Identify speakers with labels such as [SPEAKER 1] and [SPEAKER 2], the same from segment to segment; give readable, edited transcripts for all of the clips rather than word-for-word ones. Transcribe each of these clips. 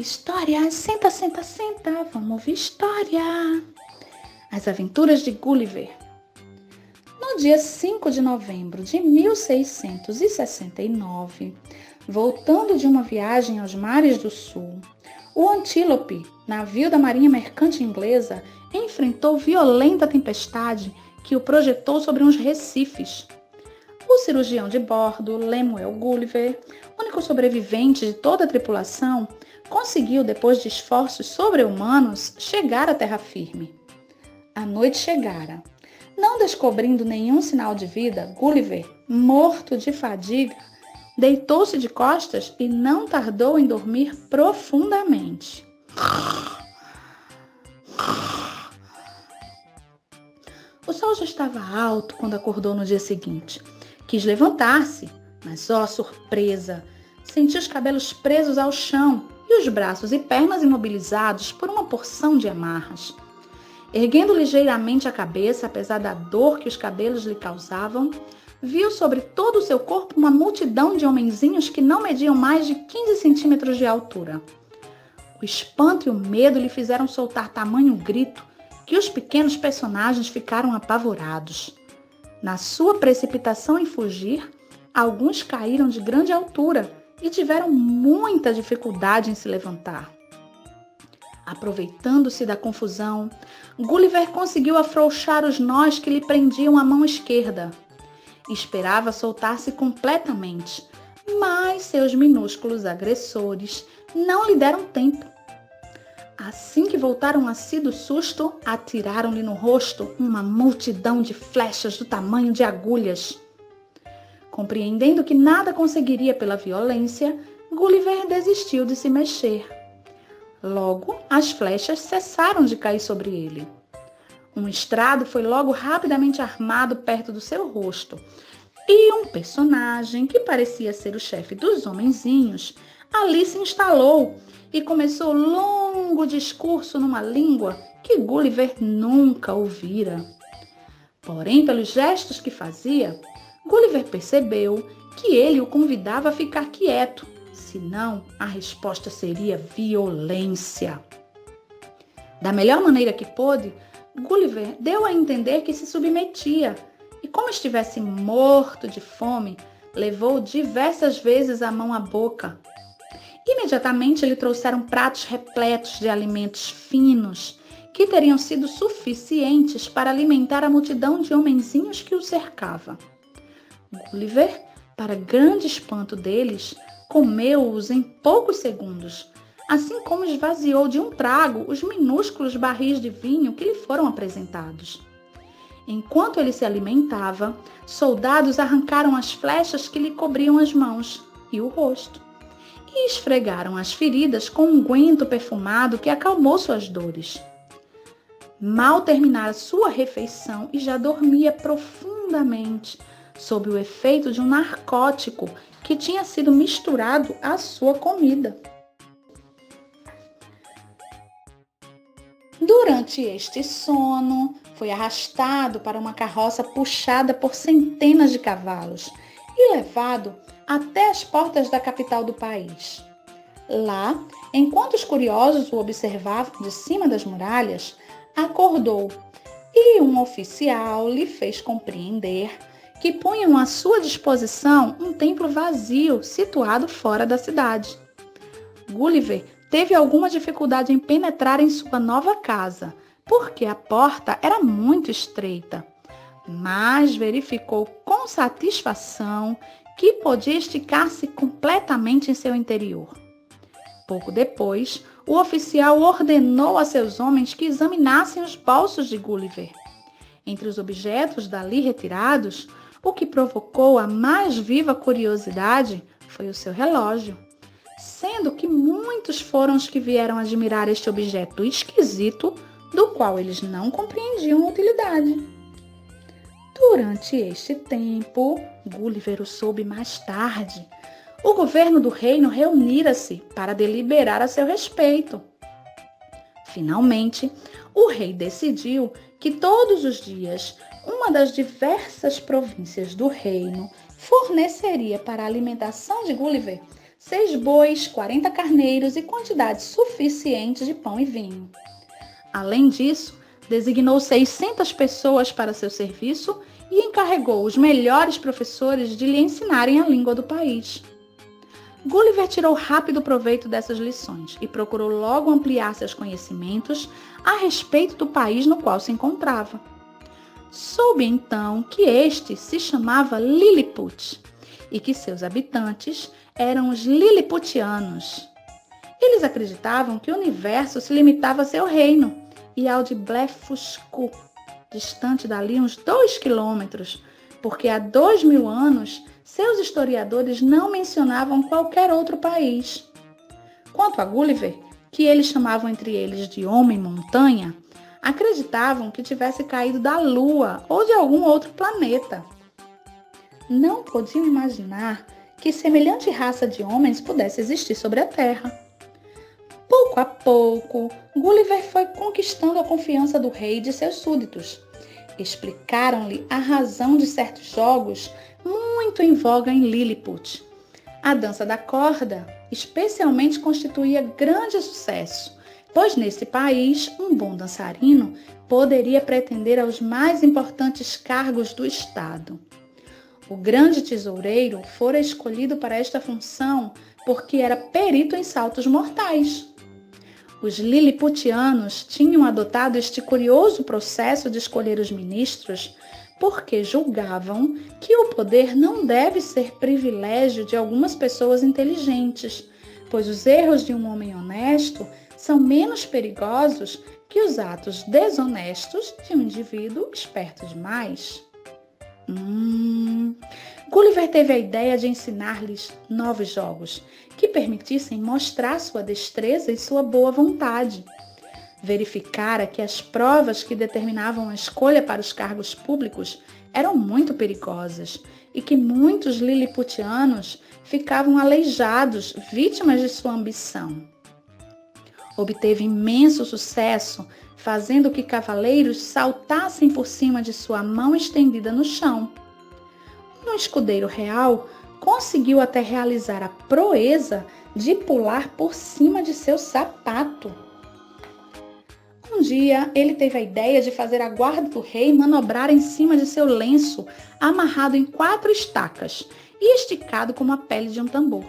[SPEAKER 1] História, senta, senta, senta, vamos ouvir história. As Aventuras de Gulliver. No dia 5 de novembro de 1669, voltando de uma viagem aos mares do sul, o Antílope, navio da marinha mercante inglesa, enfrentou violenta tempestade que o projetou sobre uns recifes. O cirurgião de bordo, Lemuel Gulliver, único sobrevivente de toda a tripulação, conseguiu, depois de esforços sobre-humanos, chegar à terra firme. A noite chegara. Não descobrindo nenhum sinal de vida, Gulliver, morto de fadiga, deitou-se de costas e não tardou em dormir profundamente. O sol já estava alto quando acordou no dia seguinte. Quis levantar-se, mas, ó surpresa, sentiu os cabelos presos ao chão e os braços e pernas imobilizados por uma porção de amarras. Erguendo ligeiramente a cabeça, apesar da dor que os cabelos lhe causavam, viu sobre todo o seu corpo uma multidão de homenzinhos que não mediam mais de 15 centímetros de altura. O espanto e o medo lhe fizeram soltar tamanho grito que os pequenos personagens ficaram apavorados. Na sua precipitação em fugir, alguns caíram de grande altura e tiveram muita dificuldade em se levantar. Aproveitando-se da confusão, Gulliver conseguiu afrouxar os nós que lhe prendiam a mão esquerda. Esperava soltar-se completamente, mas seus minúsculos agressores não lhe deram tempo. Assim que voltaram a si do susto, atiraram-lhe no rosto uma multidão de flechas do tamanho de agulhas. Compreendendo que nada conseguiria pela violência, Gulliver desistiu de se mexer. Logo, as flechas cessaram de cair sobre ele. Um estrado foi logo rapidamente armado perto do seu rosto, e um personagem, que parecia ser o chefe dos homenzinhos, ali se instalou e começou longo discurso numa língua que Gulliver nunca ouvira. Porém, pelos gestos que fazia, Gulliver percebeu que ele o convidava a ficar quieto, senão a resposta seria violência. Da melhor maneira que pôde, Gulliver deu a entender que se submetia e, como estivesse morto de fome, levou diversas vezes a mão à boca. Imediatamente lhe trouxeram pratos repletos de alimentos finos, que teriam sido suficientes para alimentar a multidão de homenzinhos que o cercava. Gulliver, para grande espanto deles, comeu-os em poucos segundos, assim como esvaziou de um trago os minúsculos barris de vinho que lhe foram apresentados. Enquanto ele se alimentava, soldados arrancaram as flechas que lhe cobriam as mãos e o rosto, e esfregaram as feridas com um unguento perfumado que acalmou suas dores. Mal terminara sua refeição e já dormia profundamente, sob o efeito de um narcótico que tinha sido misturado à sua comida. Durante este sono, foi arrastado para uma carroça puxada por centenas de cavalos e levado até as portas da capital do país. Lá, enquanto os curiosos o observavam de cima das muralhas, acordou e um oficial lhe fez compreender que punham à sua disposição um templo vazio situado fora da cidade. Gulliver teve alguma dificuldade em penetrar em sua nova casa, porque a porta era muito estreita, mas verificou com satisfação que podia esticar-se completamente em seu interior. Pouco depois, o oficial ordenou a seus homens que examinassem os bolsos de Gulliver. Entre os objetos dali retirados, o que provocou a mais viva curiosidade foi o seu relógio, sendo que muitos foram os que vieram admirar este objeto esquisito, do qual eles não compreendiam a utilidade. Durante este tempo, Gulliver o soube mais tarde, o governo do reino reunira-se para deliberar a seu respeito. Finalmente, o rei decidiu que todos os dias uma das diversas províncias do reino forneceria para a alimentação de Gulliver 6 bois, 40 carneiros e quantidade suficiente de pão e vinho. Além disso, designou 600 pessoas para seu serviço e encarregou os melhores professores de lhe ensinarem a língua do país. Gulliver tirou rápido proveito dessas lições e procurou logo ampliar seus conhecimentos a respeito do país no qual se encontrava. Soube então que este se chamava Lilliput e que seus habitantes eram os Lilliputianos. Eles acreditavam que o universo se limitava a seu reino e ao de Blefuscu, distante dali uns 2 quilômetros, porque há 2000 anos seus historiadores não mencionavam qualquer outro país. Quanto a Gulliver, que eles chamavam entre eles de Homem-Montanha, acreditavam que tivesse caído da Lua ou de algum outro planeta. Não podiam imaginar que semelhante raça de homens pudesse existir sobre a Terra. Pouco a pouco, Gulliver foi conquistando a confiança do rei e de seus súditos. Explicaram-lhe a razão de certos jogos muito em voga em Lilliput. A dança da corda, especialmente, constituía grande sucesso, pois nesse país um bom dançarino poderia pretender aos mais importantes cargos do Estado. O grande tesoureiro fora escolhido para esta função porque era perito em saltos mortais. Os Lilliputianos tinham adotado este curioso processo de escolher os ministros porque julgavam que o poder não deve ser privilégio de algumas pessoas inteligentes, pois os erros de um homem honesto são menos perigosos que os atos desonestos de um indivíduo esperto demais. Gulliver teve a ideia de ensinar-lhes novos jogos que permitissem mostrar sua destreza e sua boa vontade. Verificara que as provas que determinavam a escolha para os cargos públicos eram muito perigosas e que muitos liliputianos ficavam aleijados, vítimas de sua ambição. Obteve imenso sucesso, fazendo que cavaleiros saltassem por cima de sua mão estendida no chão. Um escudeiro real conseguiu até realizar a proeza de pular por cima de seu sapato. Um dia, ele teve a ideia de fazer a guarda do rei manobrar em cima de seu lenço, amarrado em 4 estacas e esticado como a pele de um tambor.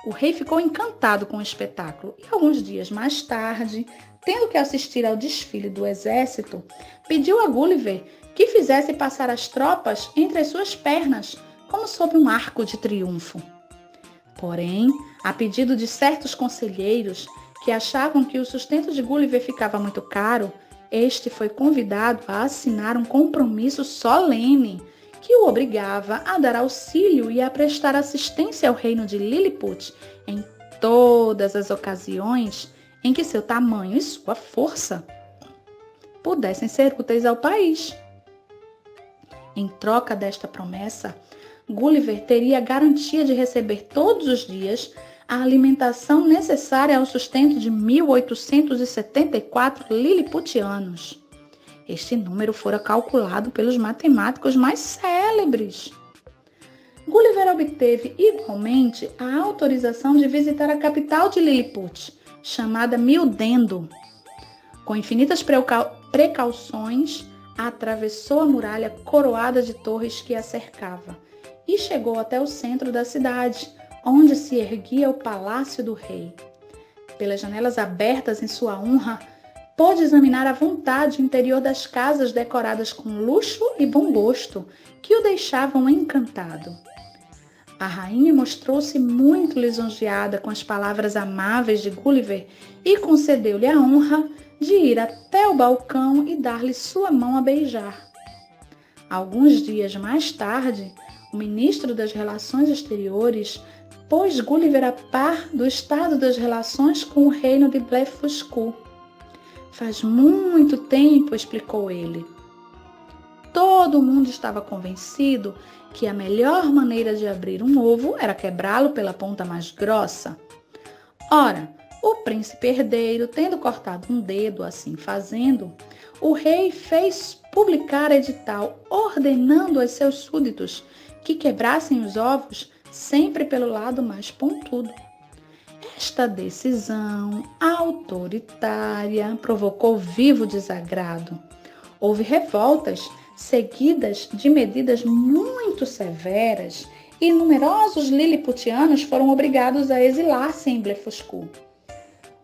[SPEAKER 1] O rei ficou encantado com o espetáculo e, alguns dias mais tarde, tendo que assistir ao desfile do exército, pediu a Gulliver que fizesse passar as tropas entre as suas pernas, como sob um arco de triunfo. Porém, a pedido de certos conselheiros, que achavam que o sustento de Gulliver ficava muito caro, este foi convidado a assinar um compromisso solene que o obrigava a dar auxílio e a prestar assistência ao reino de Lilliput em todas as ocasiões em que seu tamanho e sua força pudessem ser úteis ao país. Em troca desta promessa, Gulliver teria a garantia de receber todos os dias a alimentação necessária ao sustento de 1874 liliputianos. Este número fora calculado pelos matemáticos mais célebres. Gulliver obteve igualmente a autorização de visitar a capital de Lilliput, chamada Mildendo. Com infinitas precauções, atravessou a muralha coroada de torres que a cercava e chegou até o centro da cidade, onde se erguia o palácio do rei. Pelas janelas abertas em sua honra, pôde examinar à vontade o interior das casas decoradas com luxo e bom gosto, que o deixavam encantado. A rainha mostrou-se muito lisonjeada com as palavras amáveis de Gulliver e concedeu-lhe a honra de ir até o balcão e dar-lhe sua mão a beijar. Alguns dias mais tarde, o ministro das Relações Exteriores pôs Gulliver a par do estado das relações com o reino de Blefuscu. Faz muito tempo, explicou ele. Todo mundo estava convencido que a melhor maneira de abrir um ovo era quebrá-lo pela ponta mais grossa. Ora, o príncipe herdeiro, tendo cortado um dedo, assim fazendo, o rei fez publicar edital ordenando aos seus súditos que quebrassem os ovos sempre pelo lado mais pontudo. Esta decisão autoritária provocou vivo desagrado. Houve revoltas seguidas de medidas muito severas e numerosos liliputianos foram obrigados a exilar-se em Blefuscu.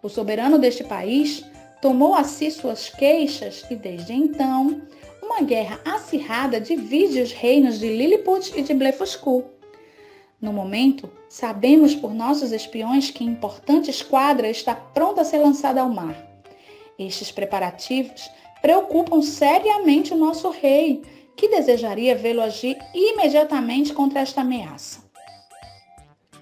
[SPEAKER 1] O soberano deste país tomou a si suas queixas e, desde então, uma guerra acirrada divide os reinos de Lilliput e de Blefuscu. No momento, sabemos por nossos espiões que importante esquadra está pronta a ser lançada ao mar. Estes preparativos preocupam seriamente o nosso rei, que desejaria vê-lo agir imediatamente contra esta ameaça.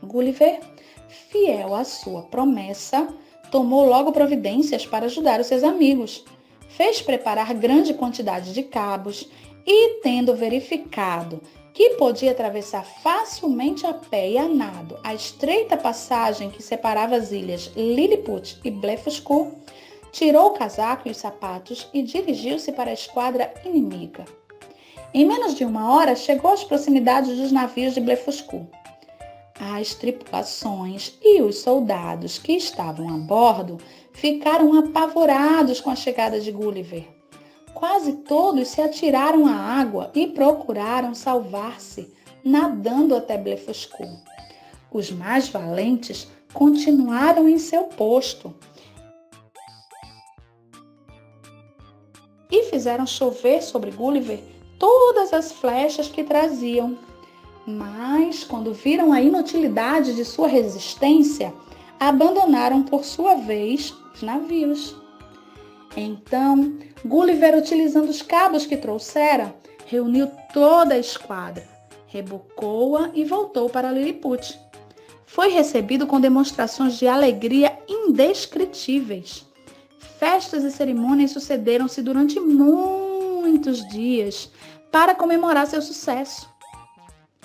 [SPEAKER 1] Gulliver, fiel à sua promessa, tomou logo providências para ajudar os seus amigos. Fez preparar grande quantidade de cabos e, tendo verificado que podia atravessar facilmente a pé e a nado a estreita passagem que separava as ilhas Lilliput e Blefuscu, tirou o casaco e os sapatos e dirigiu-se para a esquadra inimiga. Em menos de 1 hora, chegou às proximidades dos navios de Blefuscu. As tripulações e os soldados que estavam a bordo ficaram apavorados com a chegada de Gulliver. Quase todos se atiraram à água e procuraram salvar-se, nadando até Blefuscu. Os mais valentes continuaram em seu posto e fizeram chover sobre Gulliver todas as flechas que traziam. Mas, quando viram a inutilidade de sua resistência, abandonaram por sua vez os navios. Então, Gulliver, utilizando os cabos que trouxera, reuniu toda a esquadra, rebocou-a e voltou para Lilliput. Foi recebido com demonstrações de alegria indescritíveis. Festas e cerimônias sucederam-se durante muitos dias para comemorar seu sucesso.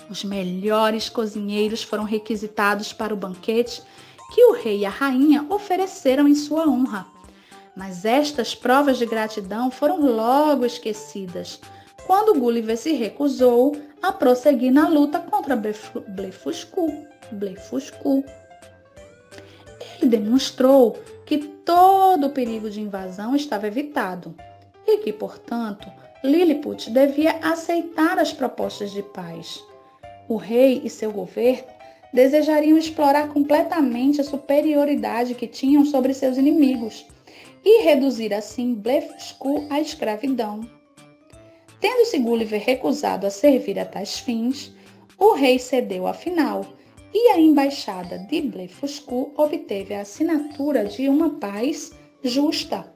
[SPEAKER 1] Os melhores cozinheiros foram requisitados para o banquete que o rei e a rainha ofereceram em sua honra. Mas estas provas de gratidão foram logo esquecidas, quando Gulliver se recusou a prosseguir na luta contra Blefuscu. Ele demonstrou que todo o perigo de invasão estava evitado e que, portanto, Lilliput devia aceitar as propostas de paz. O rei e seu governo desejariam explorar completamente a superioridade que tinham sobre seus inimigos e reduzir assim Blefuscu à escravidão. Tendo-se Gulliver recusado a servir a tais fins, o rei cedeu afinal e a embaixada de Blefuscu obteve a assinatura de uma paz justa.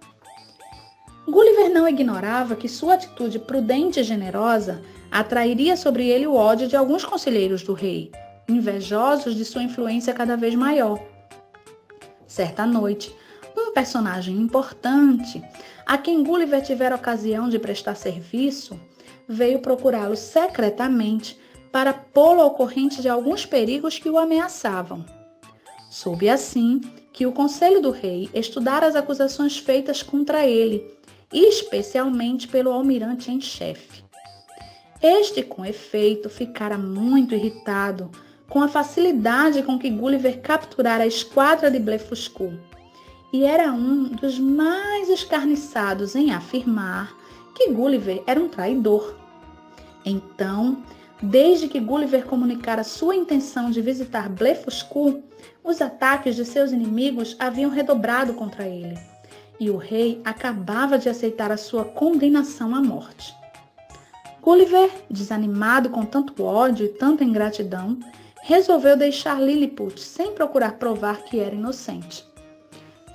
[SPEAKER 1] Gulliver não ignorava que sua atitude prudente e generosa atrairia sobre ele o ódio de alguns conselheiros do rei, invejosos de sua influência cada vez maior. Certa noite, um personagem importante, a quem Gulliver tivera ocasião de prestar serviço, veio procurá-lo secretamente para pô-lo ao corrente de alguns perigos que o ameaçavam. Soube assim que o conselho do rei estudara as acusações feitas contra ele, especialmente pelo almirante em chefe. Este, com efeito, ficara muito irritado com a facilidade com que Gulliver capturara a esquadra de Blefuscu, e era um dos mais escarniçados em afirmar que Gulliver era um traidor. Então, desde que Gulliver comunicara sua intenção de visitar Blefuscu, os ataques de seus inimigos haviam redobrado contra ele, e o rei acabava de aceitar a sua condenação à morte. Gulliver, desanimado com tanto ódio e tanta ingratidão, resolveu deixar Lilliput sem procurar provar que era inocente.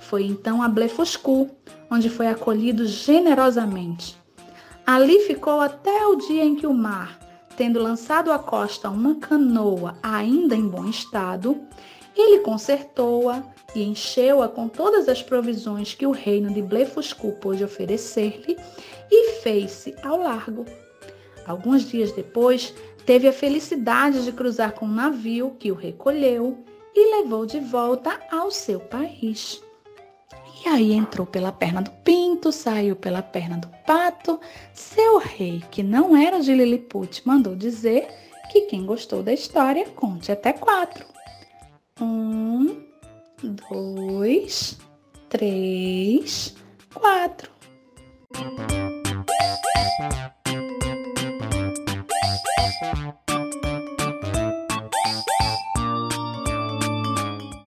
[SPEAKER 1] Foi então a Blefuscu, onde foi acolhido generosamente. Ali ficou até o dia em que o mar, tendo lançado à costa uma canoa ainda em bom estado, ele consertou-a e encheu-a com todas as provisões que o reino de Blefuscu pôde oferecer-lhe e fez-se ao largo. Alguns dias depois, teve a felicidade de cruzar com um navio que o recolheu e levou de volta ao seu país. E aí entrou pela perna do pinto, saiu pela perna do pato. Seu rei, que não era de Lilliput, mandou dizer que quem gostou da história conte até 4. 1, 2, 3, 4.